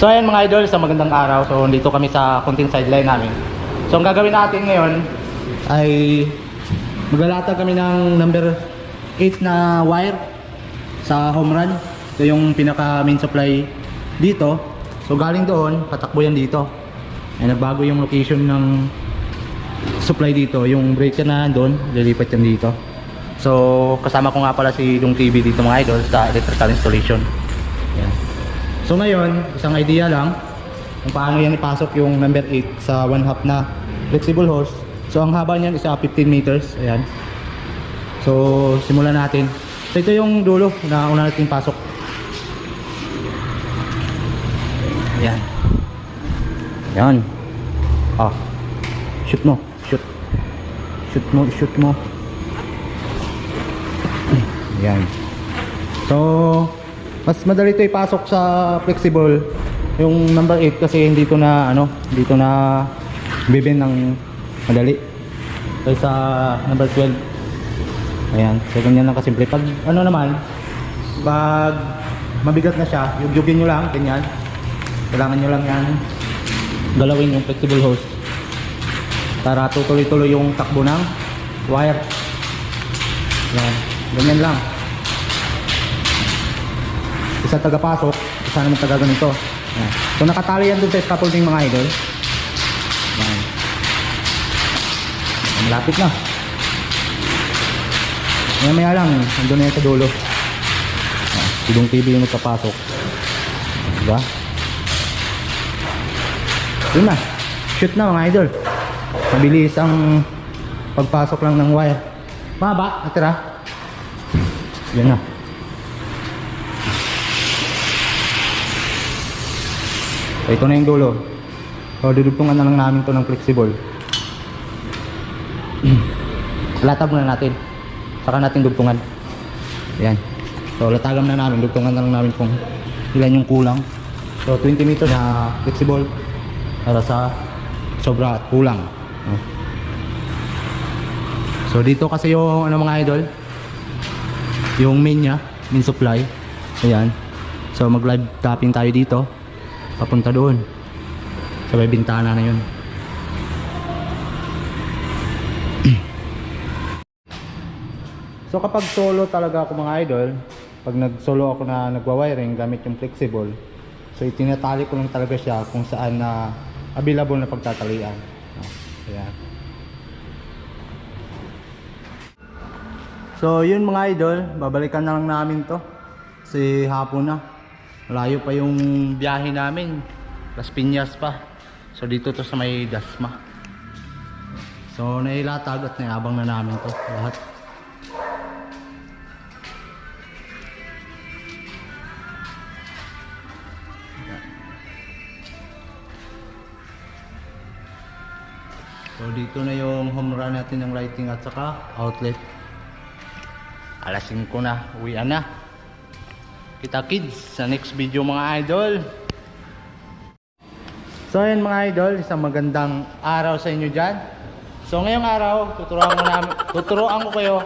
So ayan mga idol, sa magandang araw. So dito kami sa konting sideline namin. So ang gagawin natin ngayon ay maglalatag kami ng number 8 na wire sa home run. Ito yung pinaka main supply dito. So galing doon, patakbo yan dito. Ay nagbago yung location ng supply dito. Yung breaker na doon, lilipat yan dito. So kasama ko nga pala si Dung TV dito mga idol sa electrical installation. Yan. So ngayon, isang idea lang kung paano yan ipasok yung number 8 sa 1/2 na flexible hose. So ang haba niyan is 15 meters. Ayan. So simulan natin. So ito yung dulo na una natin pasok. Ayan. Ayan. Ah. Shoot mo. Shoot. Shoot mo. Shoot mo. Ayan. So mas madali ito ipasok sa flexible yung number 8 kasi hindi ito na dito na bibin ng madali kaysa number 12. Ayan, so ganyan lang kasimple. Pag naman, pag mabigat na siya, yugyugin nyo lang, ganyan. Kailangan nyo lang yan galawin yung flexible hose para tutuloy-tuloy yung takbo ng wire. Ayan, ganyan lang. Isa tagapasok, isa naman taga ganito. Ayan. So nakatali yan dun sa scaffolding mga idol. Ayan. Malapit na. Maya lang, andun na yan sa dulo. Sidong TV yung nagkapasok. Diba? Yun na. Shoot na mga idol. Mabilis ang pagpasok lang ng wire. Mahaba, natira. Yan na. So, ito na yung dulo. So dudugtungan na lang namin to ng flexible. Latag muna natin, saka natin dugtungan. Ayan. So latagam na namin, dugtungan na lang namin kung ilan yung kulang. So 20 meters na flexible para sa sobra at kulang. So dito kasi yung mga idol, yung main nya, main supply. Ayan. So mag live tapping tayo dito papunta doon sa may bintana na yun. So kapag solo talaga ako mga idol, pag nag-solo ako na nagwa-wiring gamit yung flexible, so itinatali ko lang talaga siya kung saan na available na pagtatalian. Ayan. So yun mga idol, babalikan na lang namin to kasi hapon na. Malayo pa yung biyahe namin, Las Piñas pa. So dito to sa may Dasma. So nailatag at naiabang na namin to lahat. So dito na yung home run natin ng lighting at saka outlet. Alas 5 na, uwian na. Kita kids sa next video mga idol. So ayan mga idol, isang magandang araw sa inyo dyan. So ngayong araw tuturuan ko kayo